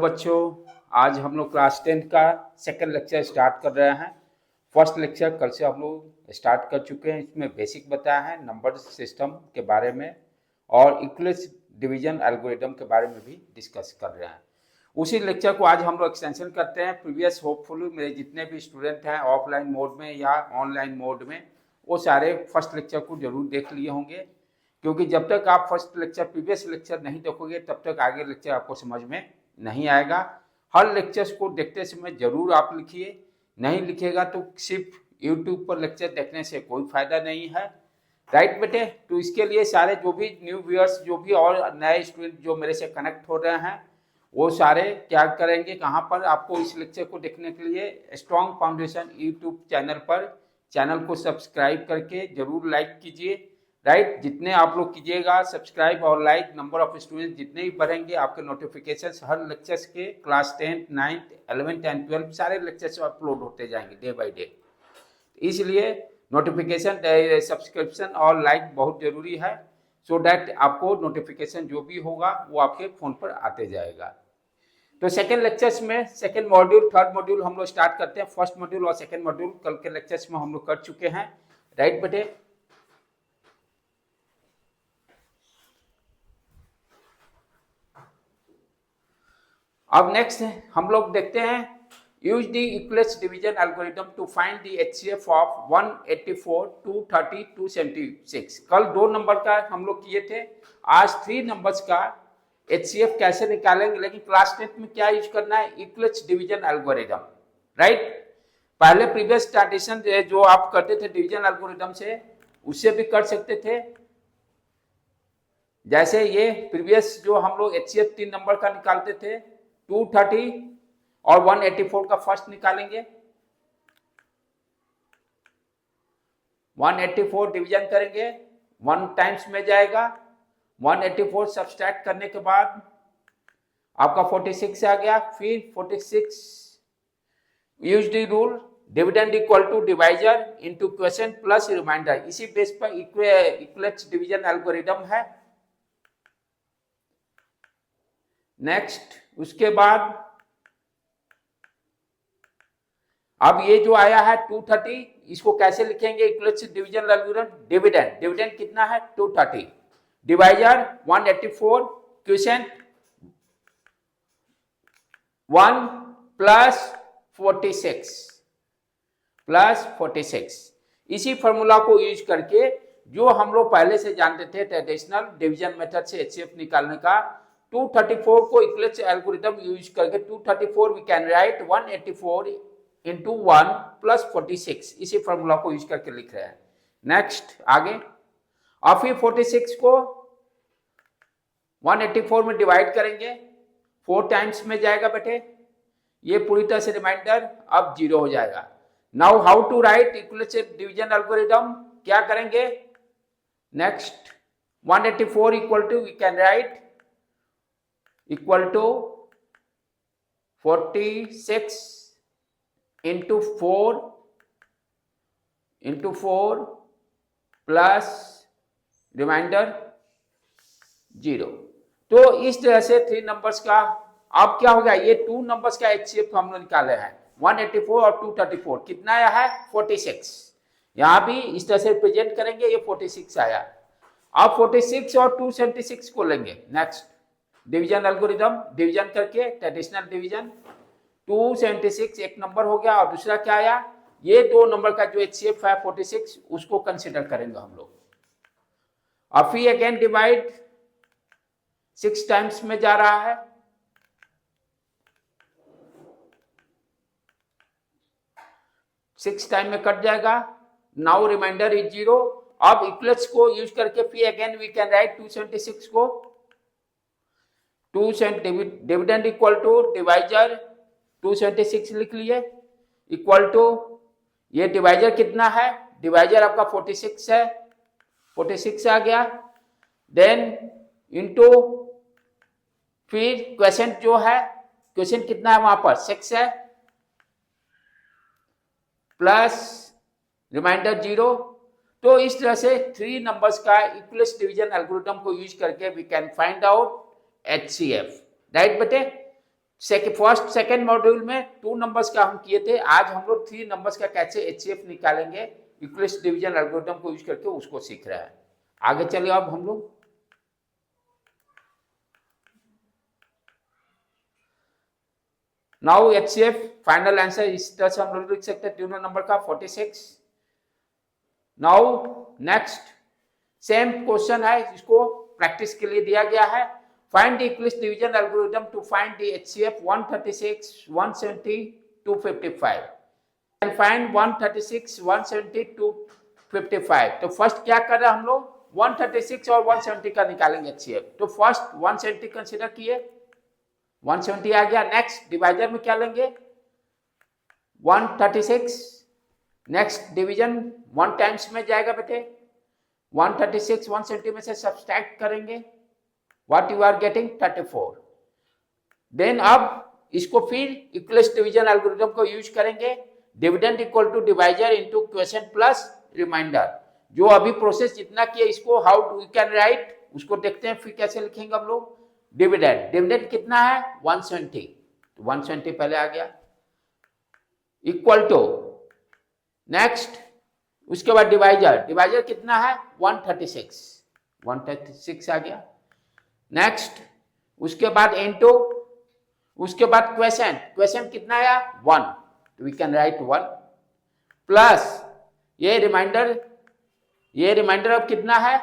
बच्चों, आज हम लोग क्लास 10 का सेकंड लेक्चर स्टार्ट कर रहे हैं। फर्स्ट लेक्चर कल से हम लोग स्टार्ट कर चुके हैं। इसमें बेसिक बताया है, नंबर सिस्टम के बारे में और इक्विवेलेंस डिवीजन एल्गोरिदम के बारे में भी डिस्कस कर रहे हैं। उसी लेक्चर को आज हम लोग एक्सटेंशन करते हैं। प्रीवियस होपफुली मेरे जितने भी स्टूडेंट हैं ऑफलाइन मोड में या ऑनलाइन मोड में, वो सारे फर्स्ट लेक्चर को जरूर देख लिए होंगे, क्योंकि जब तक आप फर्स्ट लेक्चर प्रीवियस लेक्चर नहीं देखोगे तब तक आगे लेक्चर आपको समझ में नहीं आएगा। हर लेक्चर्स को देखते समय जरूर आप लिखिए, नहीं लिखेगा तो सिर्फ यूट्यूब पर लेक्चर देखने से कोई फायदा नहीं है। राइट बेटे, तो इसके लिए सारे जो भी न्यू व्यूअर्स, जो भी और नए स्टूडेंट जो मेरे से कनेक्ट हो रहे हैं, वो सारे क्या करेंगे, कहाँ पर आपको इस लेक्चर को देखने के लिए स्ट्रॉन्ग फाउंडेशन यूट्यूब चैनल पर चैनल को सब्सक्राइब करके जरूर लाइक कीजिए। राइट, जितने आप लोग कीजिएगा सब्सक्राइब और लाइक, नंबर ऑफ स्टूडेंट जितने भी बढ़ेंगे, आपके नोटिफिकेशंस हर लेक्चर्स के क्लास 10, 9, 11 एंड 12 सारे लेक्चर्स अपलोड होते जाएंगे डे बाय डे। इसलिए नोटिफिकेशन, सब्सक्रिप्शन और लाइक बहुत जरूरी है, सो डैट आपको नोटिफिकेशन जो भी होगा वो आपके फोन पर आते जाएगा। तो सेकेंड लेक्चर्स में सेकेंड मॉड्यूल, थर्ड मॉड्यूल हम लोग स्टार्ट करते हैं। फर्स्ट मॉड्यूल और सेकेंड मॉड्यूल कल के लेक्चर्स में हम लोग कर चुके हैं। राइट बेटे, अब नेक्स्ट हम लोग देखते हैं use the equivalence division algorithm to find the HCF of 184, 230, 276। कल 2 नंबर का हम लोग किए थे, आज 3 नंबर्स का एचसीएफ कैसे निकालेंगे, लेकिन क्लास 10 में क्या यूज करना है, इक्विवेलेंस डिवीजन एल्गोरिथम। राइट, पहले प्रीवियस ट्रेडिशन जो आप करते थे डिवीजन एल्गोरिथम से, उससे भी कर सकते थे। जैसे ये प्रीवियस जो हम लोग एचसीएफ 3 नंबर का निकालते थे, 230 और 184 का फर्स्ट निकालेंगे। 184 डिवीजन करेंगे, 1 टाइम्स में जाएगा। 184 सब्सट्रैक्ट करने के बाद आपका 46 आ गया। फिर 46 use the rule dividend equal to divisor into quotient plus remainder. इसी बेस पर इक्विवेलेंस डिवीजन एल्गोरिथम है। नेक्स्ट, उसके बाद अब ये जो आया है 230, इसको कैसे लिखेंगे इक्विवेलेंस डिवीजन एल्गोरिथम। डिविडेंड कितना है 230, डिवाइजर 184, क्वोशिएंट 1 प्लस 46। इसी फॉर्मूला को यूज करके जो हम लोग पहले से जानते थे ट्रेडिशनल डिवीजन मेथड से एचसीएफ निकालने का, 234 को इक्विवेलेंस एल्गोरिथम यूज करके 234 we can right 184 into 1 plus 46। इसी फॉर्मूला को यूज करके लिख रहे हैं। नेक्स्ट आगे, और फिर 46 को 184 में डिवाइड करेंगे, 4 टाइम्स में जाएगा बेटे। ये पूरी तरह से रिमाइंडर अब 0 हो जाएगा। Now how to write equivalence division algorithm, क्या करेंगे। Next, 184 equal to we can write equal to 46 into 4 plus remainder 0। तो इस तरह से 3 नंबर्स का अब क्या हो गया, ये 2 नंबर्स का एचसीएफ हम लोग निकाले हैं। 184 और 234 कितना आया है 46। यहां भी इस तरह से रिप्रेजेंट करेंगे, ये 46 आया। अब 46 और 276 को लेंगे। नेक्स्ट, डिवीजन एल्गोरिथम, डिवीजन करके ट्रेडिशनल डिवीजन 276 एक नंबर हो गया, और दूसरा क्या आया, ये 2 नंबर का जो एचसीएफ है 46, उसको कंसीडर करेंगे हम लोग। अब फिर अगेन डिवाइड 6 टाइम्स में जा रहा है, 6 टाइम में कट जाएगा। Now remainder is 0। अब इक्विवेलेंस को यूज करके फिर अगेन वी कैन राइट 276 को 2 डिविडेंड इक्वल टू डिवाइजर 276 लिख लिए, इक्वल टू ये डिवाइजर कितना है, डिवाइजर आपका 46 है, 46 आ गया। देन इनटू फिर क्वोशिएंट जो है, क्वोशिएंट कितना है वहां पर 6 है, प्लस रिमाइंडर 0। तो इस तरह से 3 नंबर्स का इक्विवेलेंस डिवीजन एल्गोरिथम को यूज करके we can find out HCF. Right बेटे, फर्स्ट सेकेंड मॉड्यूल में 2 नंबर्स का हम किए थे, आज हम लोग 3 नंबर्स का कैसे एचसीएफ निकालेंगे यूक्लिड्स डिवीजन एल्गोरिथम को यूज करके उसको सीख रहे हैं। आगे चलिए अब हम लोग नाउ एचसीएफ फाइनल आंसर इस तरह से हम लोग लिख सकते हैं, तीनों नंबर का 46। नाउ नेक्स्ट सेम क्वेश्चन है, इसको प्रैक्टिस के लिए दिया गया है। Find the Euclid's division algorithm to find the HCF 136, 170, 255 and find 136, 170, 255। तो फर्स्ट क्या कर रहे हैं हम लोग, 136 और 170 का निकालेंगे एचसीएफ। तो फर्स्ट 170 कंसीडर किए, 170 आ गया। नेक्स्ट डिवाइजर में क्या लेंगे, 136। नेक्स्ट डिवीजन 1 टाइम्स में जाएगा बेटे, 136 170 में से सब्सट्रैक्ट करेंगे, what you are getting 34। Then अब इसको फिर यूक्लिड्स डिवीजन एल्गोरिथम को यूज करेंगे, dividend equal to divisor into quotient plus remainder. जो अभी प्रोसेस जितना किया इसको हाउ वी कैन राइट उसको देखते हैं, फिर कैसे लिखेंगे हम लोग। डिविडेंड कितना है 170, तो 170 पहले आ गया, इक्वल टू नेक्स्ट उसके बाद डिवाइजर कितना है 136 आ गया। नेक्स्ट उसके बाद इनटू, उसके बाद क्वेश्चन कितना आया 1, तो वी कैन राइट 1 प्लस ये रिमाइंडर अब कितना है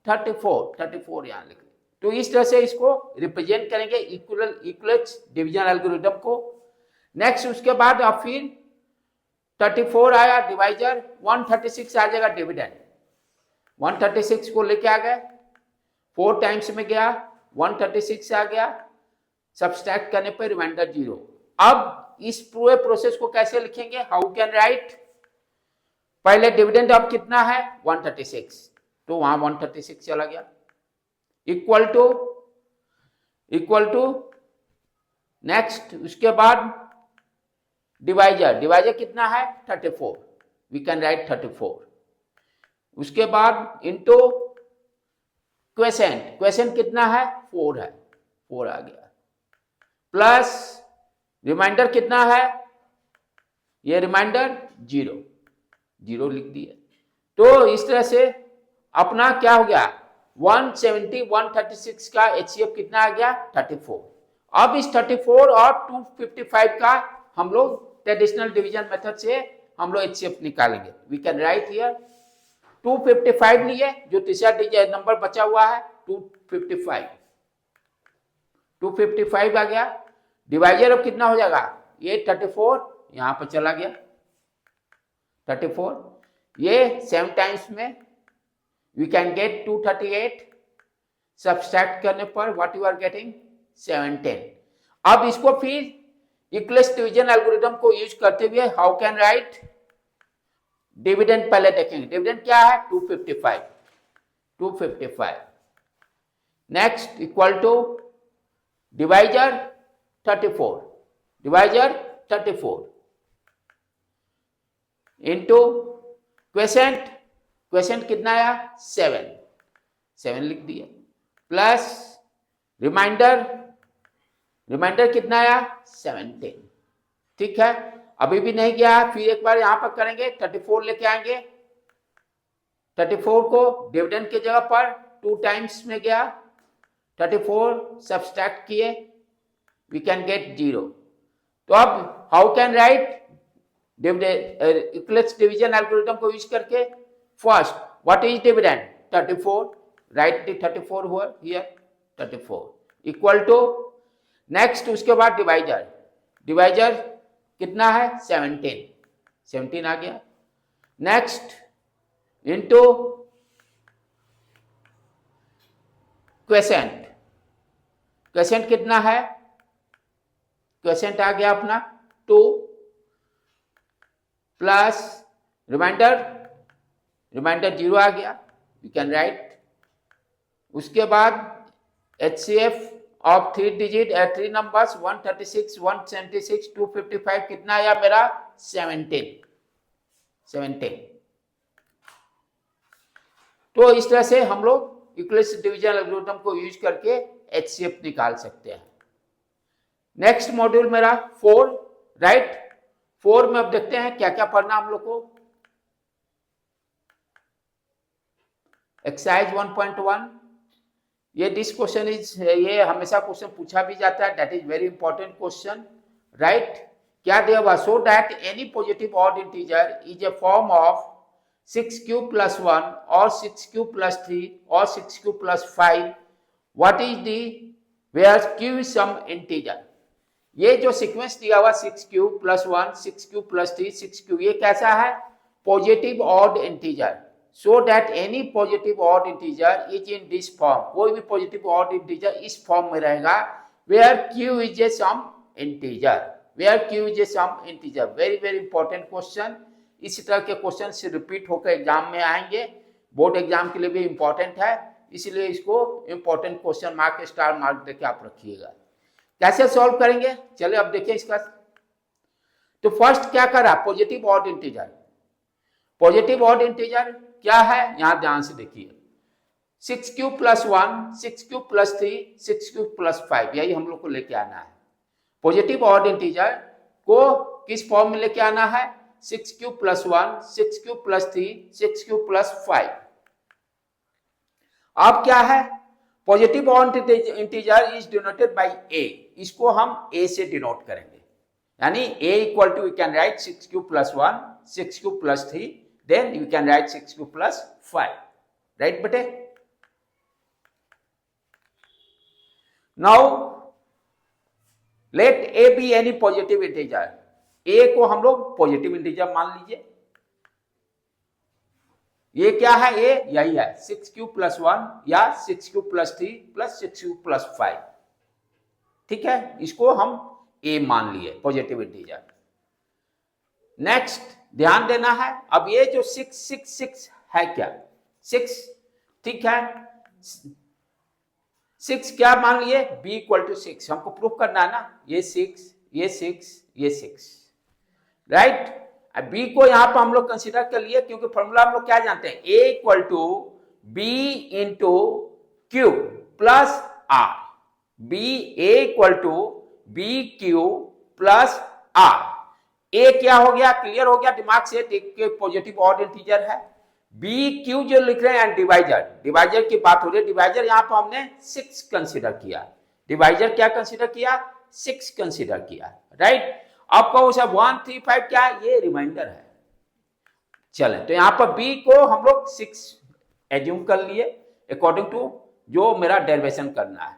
34 यहां लिख। तो इस तरह से इसको रिप्रेजेंट करेंगे यूक्लिड्स डिवीजन एल्गोरिथम को। नेक्स्ट उसके बाद अब फिर 34 आया डिवाइजर, 136 आ जाएगा डिविडेंड। 136 को लेके आ गए, 4 टाइम्स में गया, 136 आ गया, सब्सट्रैक्ट करने पर रिमाइंडर 0। अब इस पूरे प्रोसेस को कैसे लिखेंगे, हाउ कैन राइट। पहले डिविडेंड अब कितना है 136, तो वहां 136 चला गया, इक्वल टू नेक्स्ट उसके बाद डिवाइजर कितना है 34, वी कैन राइट 34। उसके बाद इनटू क्वेश्चन कितना है 4 है, 4 आ गया, प्लस रिमाइंडर कितना है, ये रिमाइंडर 0 लिख दिए। तो इस तरह से अपना क्या हो गया 170 136 का एचसीएफ कितना आ गया 34। अब इस 34 और 255 का हम लोग ट्रेडिशनल डिवीजन मेथड से हम लोग एचसीएफ निकालेंगे। वी कैन राइट हियर 255 लिए, जो तीसरा नंबर बचा हुआ है 255 आ गया। डिवाइजर अब कितना हो जाएगा, ये 34 यहां पर चला गया 34, ये 7 टाइम्स में वी कैन गेट 238, सब्सट्रैक्ट करने पर व्हाट यू आर गेटिंग 17। अब इसको फिर यूक्लिड्स डिवीजन एल्गोरिथम को यूज करते हुए हाउ कैन राइट, डिविडेंड पहले देखेंगे, डिविडेंड क्या है 255, next equal to divisor 34 into question कितना आया 7 लिख दिया, प्लस रिमाइंडर कितना आया 17। ठीक है, अभी भी नहीं गया, फिर एक बार यहां पर करेंगे, 34 लेके आएंगे, 34 को डिविडेंड की जगह पर 2 टाइम्स में गया, 34 सब्सट्रैक्ट किए, वी कैन गेट 0। तो अब how can write Euclid's division algorithm को यूज करके, first what is dividend 34, right the 34 here 34 equal to next उसके बाद डिवाइजर कितना है 17 आ गया, नेक्स्ट इनटू क्वेश्चन कितना है, क्वेश्चन आ गया अपना 2 प्लस रिमाइंडर 0 आ गया, यू कैन राइट। उसके बाद HCF ऑफ 3 डिजिट 3 नंबर्स 136 176 255 कितना आया मेरा 17। तो इस तरह से हम लोग यूक्लिड्स डिवीजन एल्गोरिथम को यूज करके HCF निकाल सकते हैं। नेक्स्ट मॉड्यूल मेरा 4, राइट। 4 में अब देखते हैं क्या क्या पढ़ना हम लोग को। एक्सरसाइज 1.1, ये दिस क्वेश्चन इज, ये हमेशा क्वेश्चन पूछा भी जाता है, that is very important question, right. क्या दिया हुआ, सो that any positive odd integer is a form of 6q + 1 और 6q + 3 और 6q + 5, what is the where q is some integer. ये जो सीक्वेंस दिया हुआ 6q + 1 6q + 3 6q, ये कैसा है, positive odd integer. So that any positive odd integer is in this form, कोई भी पॉजिटिव ऑड इंटीजर इस फॉर्म में रहेगा, where q is a some integer, where q is a some integer. Very very important question. इसी तरह के question से repeat होकर एग्जाम में आएंगे, बोर्ड एग्जाम के लिए भी इंपॉर्टेंट है, इसलिए इसको important question mark, star mark देके आप रखिएगा। कैसे सॉल्व करेंगे, चलिए अब देखिए इसका। तो फर्स्ट क्या करा, positive odd integer. Positive odd integer क्या है, यहां ध्यान से देखिए, 6q + 1 6q + 3 6q + 5, यही हम लोग को लेके आना है। पॉजिटिव ऑड इंटीजर को किस फॉर्म में लेके आना है, 6q + 1 6q + 3 6q + 5। अब क्या है, positive odd integer is denoted by a, इसको हम a से डिनोट करेंगे, यानी a equal to, we can write 6q + 1 6q + 3, then you can write 6q + 5, right बेटे। Now let a be any positive integer, a को हम लोग positive integer मान लीजिए। ये क्या है, a यही है 6q + 1 या 6q + 3 + 6q + 5, ठीक है, इसको हम a मान लिए पॉजिटिव इंटीजर। नेक्स्ट ध्यान देना है, अब ये जो 6 6 6 है, क्या 6, ठीक है, 6 क्या मान लिए, b = 6, हमको प्रूफ करना है ना, ये 6 ये 6 ये 6, राइट। अब b को यहां पर हम लोग कंसीडर कर लिए, क्योंकि फॉर्मूला हम लोग क्या जानते हैं, a = b × q + r, a = bq + r। a क्या हो गया, क्लियर हो गया दिमाग से, देख के पॉजिटिव ऑड इंटीजर है। बी क्यू जो लिख रहे हैं डिवाइजर, डिवाइजर की बात हो रही है, डिवाइजर यहां पर हमने 6 कंसीडर किया, डिवाइजर क्या कंसीडर किया, 6 कंसीडर किया, राइट। अब कहो साहब 1 3 5 क्या है, ये रिमाइंडर है। चलें, तो यहां पर बी को हम लोग 6 एज्यूम कर लिए अकॉर्डिंग टू जो मेरा डेरिवेशन करना है।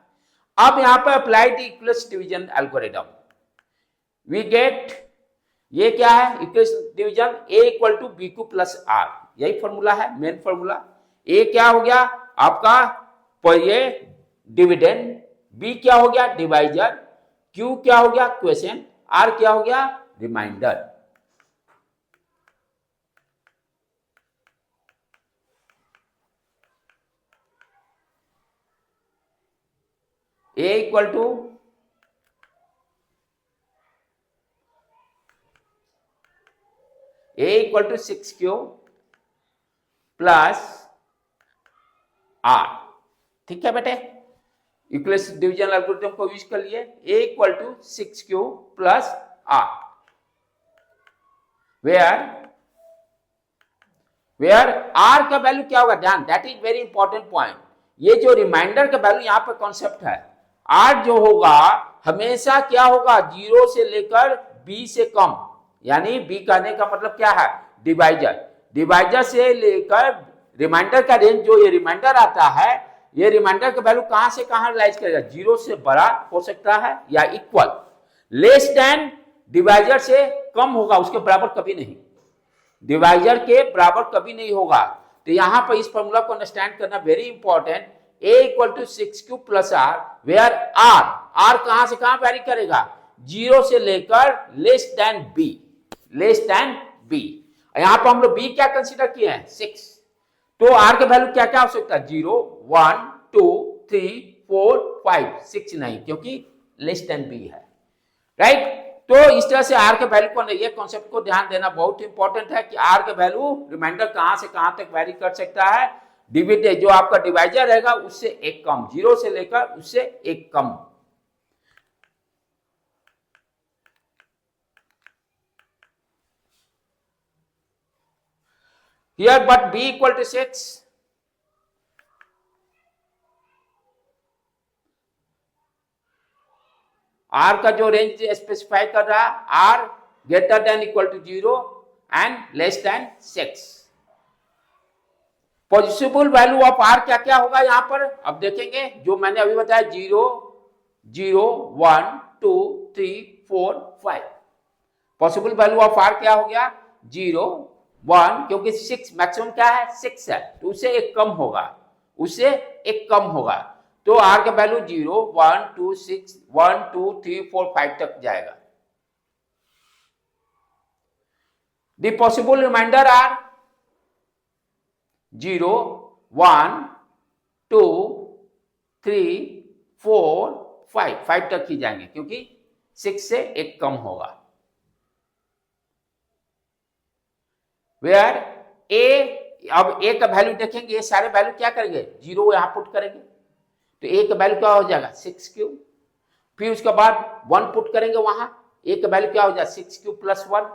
अब यहां पर apply the equivalence division algorithm, we get, ये क्या है, equivalence division a = bq + r, यही फॉर्मूला है, मेन फॉर्मूला। a क्या हो गया आपका, ये डिविडेंड, b क्या हो गया डिवाइजर, q क्या हो गया क्वोशिएंट, r क्या हो गया रिमाइंडर। a = 6q + r, ठीक है बेटे, इक्वलेंस डिवीजन एल्गोरिथम को यूज कर लिए, a = 6q + r, where r का वैल्यू क्या होगा, ध्यान, that is very important point. ये जो रिमाइंडर का वैल्यू यहां पर कॉन्सेप्ट है, r जो होगा हमेशा क्या होगा, 0 से लेकर b से कम, यानी b कहने का मतलब क्या है, डिवाइजर, डिवाइजर से लेकर रिमाइंडर का रेंज, जो ये रिमाइंडर आता है, ये रिमाइंडर का वैल्यू कहां से कहां राइज करेगा, 0 से बड़ा हो सकता है या इक्वल, लेस देन डिवाइजर से कम होगा, उसके बराबर कभी नहीं, डिवाइजर के बराबर कभी नहीं होगा। तो यहां पर इस फॉर्मूला को अंडरस्टैंड करना very important, a = 6q + r, where r कहां से कहां वैरी करेगा, 0 से लेकर less than b, less than b। यहां पर हम लोग b क्या कंसीडर किए हैं, 6, तो r का वैल्यू क्या क्या हो सकता है, 0 1 2 3 4 5 6 नहीं, क्योंकि लेस देन b है, राइट। तो इस तरह से r के वैल्यू को, ये कॉन्सेप्ट को ध्यान देना बहुत इंपॉर्टेंट है कि r के वैल्यू रिमाइंडर कहां से कहां तक वैरी कर सकता है, डिविडेंड जो आपका डिवाइजर रहेगा उससे एक कम, 0 से लेकर उससे एक कम। Here but b equal to 6, r का जो रेंज स्पेसिफाई कर रहा है r greater than equal to 0 and less than 6। Possible value of r क्या क्या होगा यहां पर, अब देखेंगे जो मैंने अभी बताया 0 0 1 2 3 4 5। पॉसिबल वैल्यू ऑफ r क्या हो गया 0 1, क्योंकि 6 मैक्सिमम क्या है 6 है तो उससे एक कम होगा, उससे एक कम होगा, तो r का वैल्यू 0 1 2 6 1 2 3 4 5 तक जाएगा। द पॉसिबल रिमाइंडर आर 0 1 2 3 4 5 तक ही जाएंगे क्योंकि 6 से एक कम होगा। वेयर ए, अब ए का वैल्यू देखेंगे, ये सारे वैल्यू क्या करेंगे 0 यहां पुट करेंगे तो ए का वैल्यू क्या हो जाएगा 6 क्यूब, फिर उसके बाद 1 पुट करेंगे वहां, ए का वैल्यू क्या हो जाएगा 6 क्यूब प्लस 1,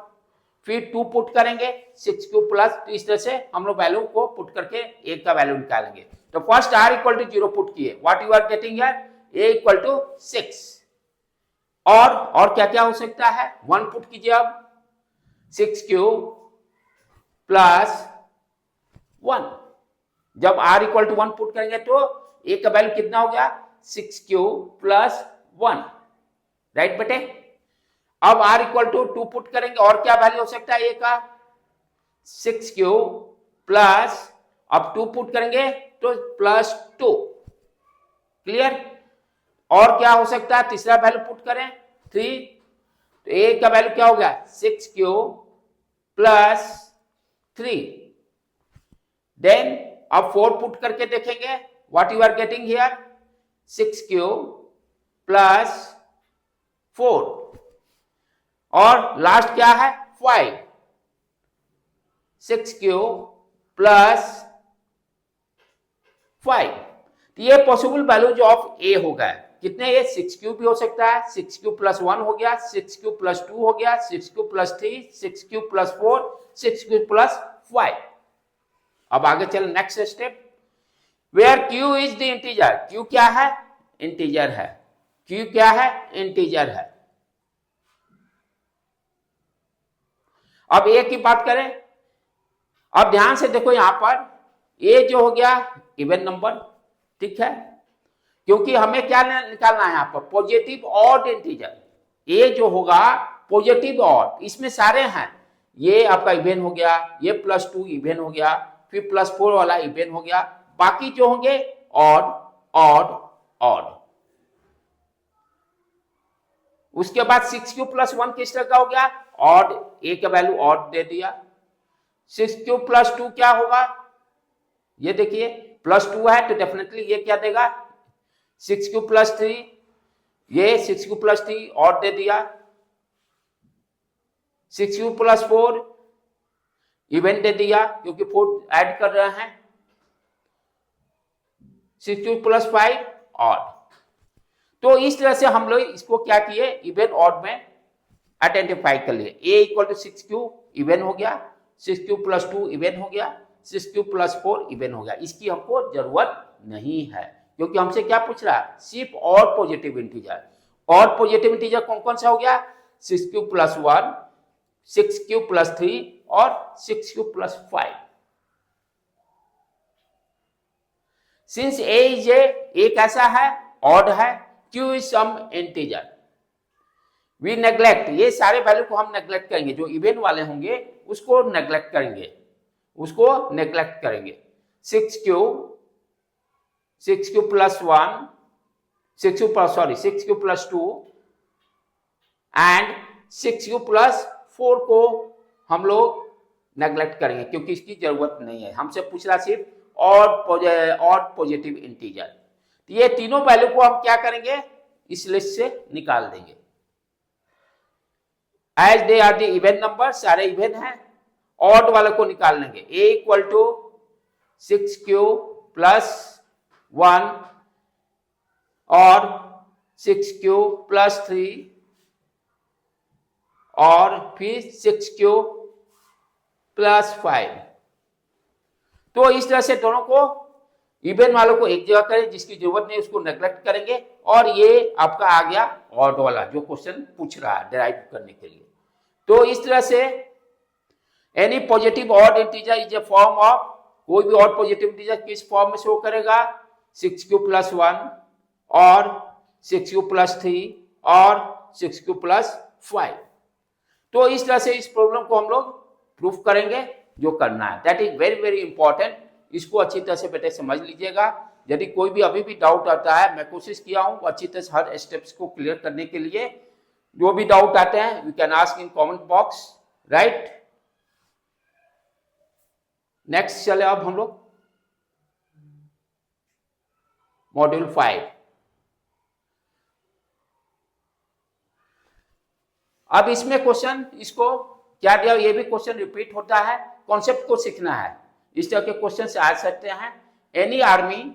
फिर 2 पुट करेंगे 6 क्यूब प्लस, तो इस तरह से हम लोग वैल्यू को पुट करके ए का वैल्यू निकालेंगे। तो first r equal to 0 put किए, what you are getting here a equal to 6, और क्या क्या हो सकता है 1 पुट कीजिए, अब 6 क्यूब प्लस 1, जब r इक्वल टू 1 पुट करेंगे तो a का वैल्यू कितना हो गया 6 क्यूब प्लस 1, राइट बेटे। अब r इक्वल टू 2 पुट करेंगे, और क्या वैल्यू हो सकता है a का 6 क्यूब प्लस, अब 2 पुट करेंगे तो प्लस 2, क्लियर। और क्या हो सकता है तीसरा वैल्यू पुट करें 3, तो a का वैल्यू क्या हो गया 6 क्यूब प्लस 3, देन अब 4 पुट करके देखेंगे, what you are getting here 6 cube plus 4, और लास्ट क्या है 5, 6 क्यूब प्लस 5, तो ये पॉसिबल वैल्यूज ऑफ ए हो गए कितने, ये 6 क्यूब भी हो सकता है, 6 क्यूब प्लस 1 हो गया, 6 क्यूब प्लस 2 हो गया, 6 cube plus 3, 6 cube plus 4, 6 cube plus 5। अब आगे चल next step, where q is the integer, q क्या है इंटीजर है, q क्या है इंटीजर है। अब a की बात करें, अब ध्यान से देखो यहां पर a जो हो गया इवन नंबर, ठीक है, क्योंकि हमें क्या निकालना है यहां पर पॉजिटिव ऑड इंटीजर, a जो होगा पॉजिटिव ऑड, इसमें सारे हैं, ये आपका इवन हो गया, ये +2 इवन हो गया, फिर +4 वाला इवन हो गया, बाकी जो होंगे ऑड ऑड ऑड। उसके बाद 6 क्यूब प्लस 1 किस तरह का हो गया ऑड, a का वैल्यू ऑड दे दिया, 6 क्यूब प्लस 2 क्या होगा, ये देखिए +2 है तो डेफिनेटली ये क्या देगा 6 क्यूब प्लस 3, ये 6 क्यूब प्लस 3 ऑड दे दिया, 6 क्यूब प्लस 4 इवन दे दिया क्योंकि 4 ऐड कर रहे हैं, 6 क्यूब प्लस 5 ऑड। तो इस तरह से हम लोग इसको क्या किए इवन ऑड में आइडेंटिफाई कर लिए, a equal to 6 cube even हो गया, 6 क्यूब प्लस 2 इवन हो गया, 6 क्यूब प्लस 4 इवन हो गया, इसकी हमको जरूरत नहीं है क्योंकि हमसे क्या पूछ रहा है सिर्फ और पॉजिटिव इंटीजर, और पॉजिटिव इंटीजर कौन कौन सा हो गया 6 क्यूब प्लस 1, 6 क्यूब प्लस 3 और 6 cube plus 5। Since a is a कैसा है ऑड है, q is some integer, we neglect, ये सारे वैल्यू को हम नेग्लेक्ट करेंगे, जो इवन वाले होंगे उसको नेग्लेक्ट करेंगे, उसको नेग्लेक्ट करेंगे। 6 cube plus 1, 6 cube plus 2 and 6 cube plus 4 को हम लोग नेग्लेक्ट करेंगे क्योंकि इसकी जरूरत नहीं है, हमसे पूछ रहा सिर्फ और पॉजिटिव इंटीजर। तो ये तीनों वैल्यू को हम क्या करेंगे इस लिस्ट से निकाल देंगे, as they are the even number, सारे इवन हैं, ऑड वाले को निकाल लेंगे, a equal to 6 cube plus 1 और 6 क्यूब प्लस 3 और फिर 6 क्यूब प्लस 5, तो इस तरह से दोनों को इवन वालों को एक जगह करें, जिसकी जरूरत नहीं उसको नेग्लेक्ट करेंगे, और ये आपका आ गया ऑड वाला जो क्वेश्चन पूछ रहा है डिराइव करने के लिए। तो इस तरह से any positive odd integer is a form of, कोई भी ऑड पॉजिटिव इंटीजर किस फॉर्म में शो करेगा, 6q+1 और 6q+3 और 6q+5। तो इस तरह से इस प्रॉब्लम को हम लोग प्रूफ करेंगे जो करना है। That is very very important. इसको अच्छी तरह से बेटे समझ लीजिएगा। यदि कोई भी अभी भी डाउट आता है, मैं कोशिश किया हूं अच्छी तरह से हर स्टेप्स को क्लियर करने के लिए। जो भी डाउट आते हैं you can ask in comment box, right. Next चले अब हम लोग मॉड्यूल 5। अब इसमें क्वेश्चन इसको क्या दिया, ये भी क्वेश्चन रिपीट होता है, कॉन्सेप्ट को सीखना है। इस तरह के क्वेश्चन से आ सकते हैं। Any army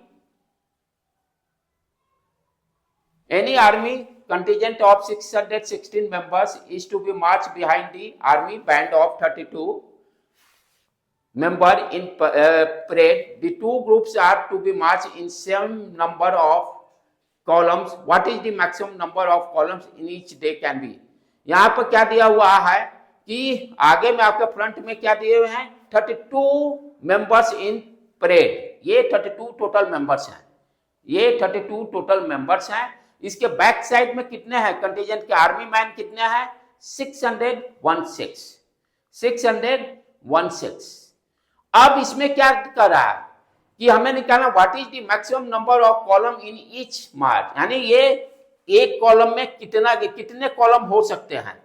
contingent of 616 members is to be marched behind the army band of 32 member in parade. The two groups are to be marched in same number of columns. What is the maximum number of columns in each day can be? यहाँ पर क्या दिया हुआ है कि आगे में आपके फ्रंट में क्या दिए हुए हैं, 32 मेंबर्स इन परेड। ये 32 टोटल मेंबर्स हैं, ये 32 टोटल मेंबर्स हैं। इसके बैक साइड में कितने हैं कंटीजेंट के आर्मी मैन कितने हैं, 616। अब इसमें क्या कर रहा है कि हमें निकालना what is the maximum number of column in each march, यानी ये एक कॉलम में कितने कॉलम हो सकते हैं,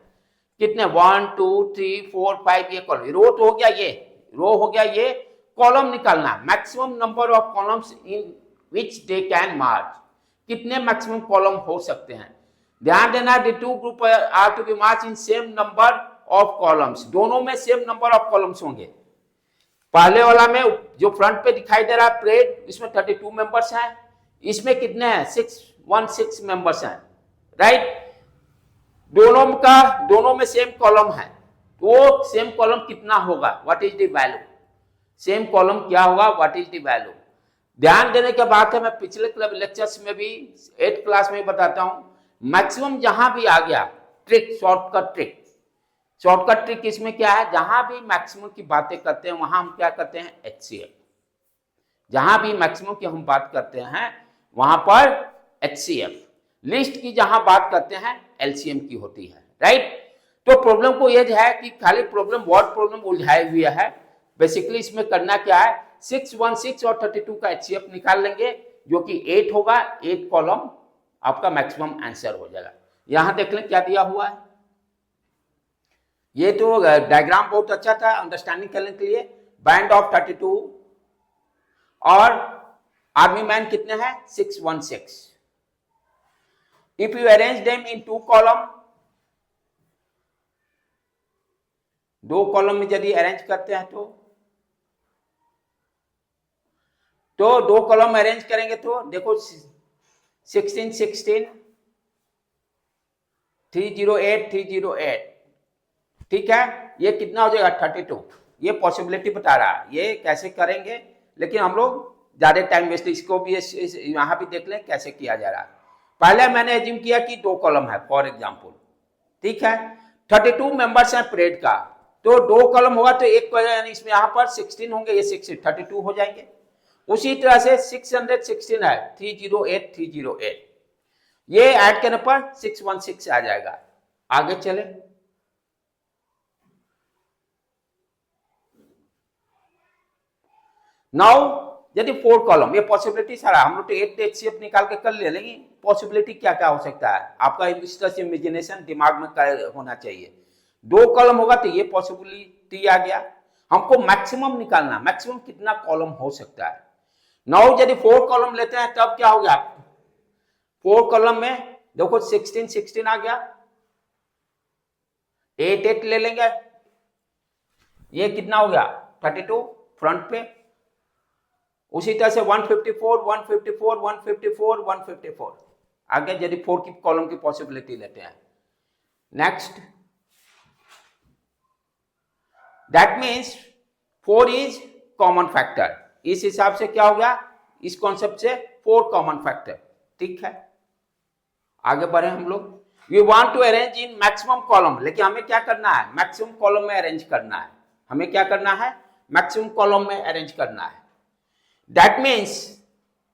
कितने 1 2 3 4 5, ये कॉलम, रो तो हो गया, ये रो हो गया, ये कॉलम निकालना। Maximum number of columns in which they can march, कितने मैक्सिमम कॉलम हो सकते हैं। ध्यान देना, the two group are to be march in same number of columns, दोनों में सेम नंबर ऑफ कॉलम्स होंगे। पहले वाला में जो फ्रंट पे दिखाई दे रहा है परेड, इसमें 32 मेंबर्स हैं, इसमें कितने हैं 616 मेंबर्स हैं, राइट। दोनों में सेम कॉलम है, तो सेम कॉलम कितना होगा, what is the value, same column क्या होगा, व्हाट इज द वैल्यू। ध्यान देने के बात है, मैं पिछले लेक्चर्स में भी 8th क्लास में बताता हूं, मैक्सिमम जहां भी आ गया ट्रिक, शॉर्टकट ट्रिक इसमें क्या है, जहां भी मैक्सिमम की बातें करते हैं वहां हम क्या करते हैं, HCF। जहां भी मैक्सिमम की हम बात करते हैं वहां पर HCF, लिस्ट की जहां बात करते हैं LCM की होती है, राइट। तो प्रॉब्लम को यह है कि खाली प्रॉब्लम वर्ड प्रॉब्लम उलझाए हुए है। बेसिकली इसमें करना क्या है, 616 और 32 का HCF निकाल लेंगे, जो कि 8 होगा, 8 कॉलम आपका मैक्सिमम आंसर हो जाएगा। यहां देख लें क्या दिया हुआ है, ये तो डायग्राम बहुत अच्छा था अंडरस्टैंडिंग करने के लिए। बैंड ऑफ 32 और आर्मी मैन कितने हैं 616। If you arrange them in 2 column, 2 column में यदि अरेंज करते हैं तो 2 कॉलम अरेंज करेंगे तो देखो 16 16 308 308, ठीक है। ये कितना हो जाएगा 32। ये पॉसिबिलिटी बता रहा है, ये कैसे करेंगे, लेकिन हम लोग ज्यादा टाइम वेस्ट, इसको भी यहां भी देख लें कैसे किया जा रहा है। पहले मैंने एज्यूम किया कि 2 कॉलम है फॉर एग्जांपल, ठीक है। 32 मेंबर्स हैं परेड का, तो 2 कॉलम होगा तो एक इसमें यहां पर 16 होंगे, ये 32 हो जाएंगे। उसी तरह से 616 है 308 308, ये ऐड करने पर 616 आ जाएगा। आगे चले, नाउ यदि 4 कॉलम, ये पॉसिबिलिटी सारा हम लोग तो 8 HCF निकाल के कर ले, लेकिन पॉसिबिलिटी क्या क्या हो सकता है आपका इस तरह से इमेजिनेशन दिमाग में होना चाहिए। 2 कॉलम होगा तो ये पॉसिबिलिटी आ गया। हमको मैक्सिमम निकालना, मैक्सिमम कितना कॉलम हो सकता है। नाउ यदि 4 कॉलम लेते हैं तब क्या हो गया, 4 कॉलम में देखो 16 16 आ गया, 8 8 ले लेंगे, ये कितना हो गया 32 फ्रंट पे। उसी तरह से 154 154 154 154 आगे यदि 4 की कॉलम की पॉसिबिलिटी लेते हैं। Next, that means 4 is common factor, इस हिसाब से क्या हो गया, इस कॉन्सेप्ट से 4 कॉमन फैक्टर। ठीक है, आगे बढ़े हम लोग। We want to arrange in maximum column, लेकिन हमें क्या करना है, मैक्सिमम कॉलम में अरेंज करना है। हमें क्या करना है, मैक्सिमम कॉलम में अरेंज करना है। दैट मीन्स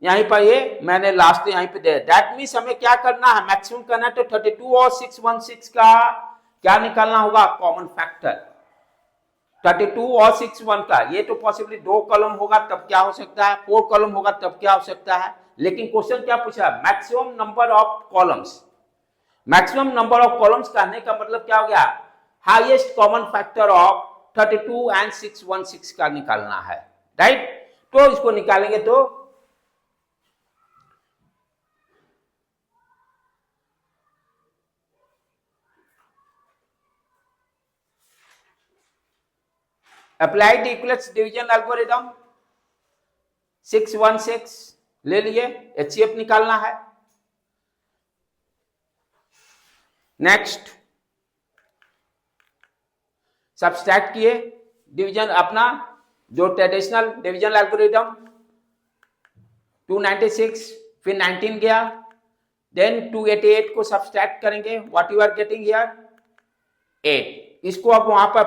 यहीं पर ये मैंने लास्ट यहीं पे दे, दैट मीन्स हमें क्या करना है, मैक्सिमम करना है, तो 32 और 616 का क्या निकालना होगा, कॉमन फैक्टर। 32 और 61 का, ये तो पॉसिबली 2 कॉलम होगा तब क्या हो सकता है, 4 कॉलम होगा तब क्या हो सकता है, लेकिन क्वेश्चन क्या पूछा, maximum number of columns. Maximum number of columns कहने का मतलब क्या हो गया, highest common factor of 32 and 616 का निकालना है, राइट। तो इसको निकालेंगे तो अप्लाइड इक्विवेलेंस डिवीजन एल्गोरिथम 616 ले लिए, एचसीएफ निकालना है। नेक्स्ट सब्सट्रैक्ट किए डिवीजन, अपना जो ट्रेडिशनल डिवीजन एल्गोरिथम 296, फिर 19 गया, देन 288 को सब्सट्रैक्ट करेंगे, what you are getting here 8। इसको अब वहां पर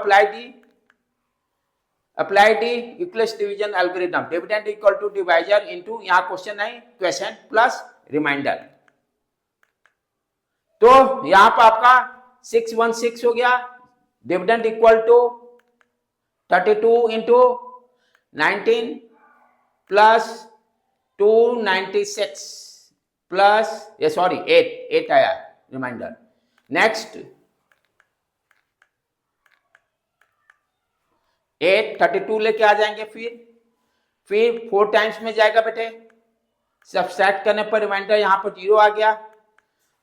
apply the equivalence division algorithm, dividend equal to divisor into, यहां क्वेश्चन है क्वेश्चन प्लस रिमाइंडर। तो यहां पर आपका 616 हो गया, डिविडेंड इक्वल टू 32 इंटू 19 प्लस 296 प्लस ये सॉरी 8 आया रिमाइंडर। नेक्स्ट 8 32 लेके आ जाएंगे, फिर 4 टाइम्स में जाएगा बेटे, सब्सट्रैक्ट करने पर रिमाइंडर यहां पर 0 आ गया।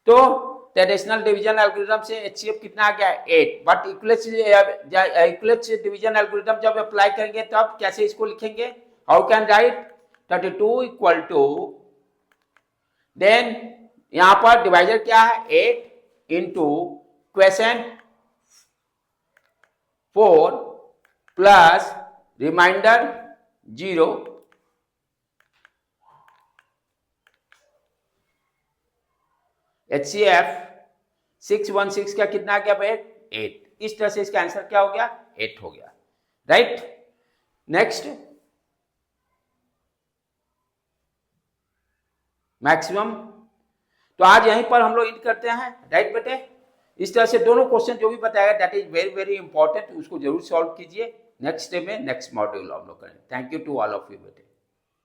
तो ट्रेडिशनल डिवीजन एल्गोरिथम से एचसीएफ कितना आ गया 8, बट इक्विवेलेंस डिवीजन एल्गोरिथम जब अप्लाई करेंगे तब कैसे इसको लिखेंगे, how can write 32 equal to, then यहां पर डिवाइजर क्या है 8 into question 4 plus remainder 0, HCF 616 का कितना आ गया भाई 8। इस तरह से इसका आंसर क्या हो गया 8 हो गया, राइट। नेक्स्ट मैक्सिमम, तो आज यहीं पर हम लोग इंड करते हैं, राइट बेटे। इस तरह से दोनों क्वेश्चन जो भी बताया that is very very important, उसको जरूर सॉल्व कीजिए। नेक्स्ट डे में नेक्स्ट मॉड्यूल हम लोग करें। Thank you to all of you बेटे।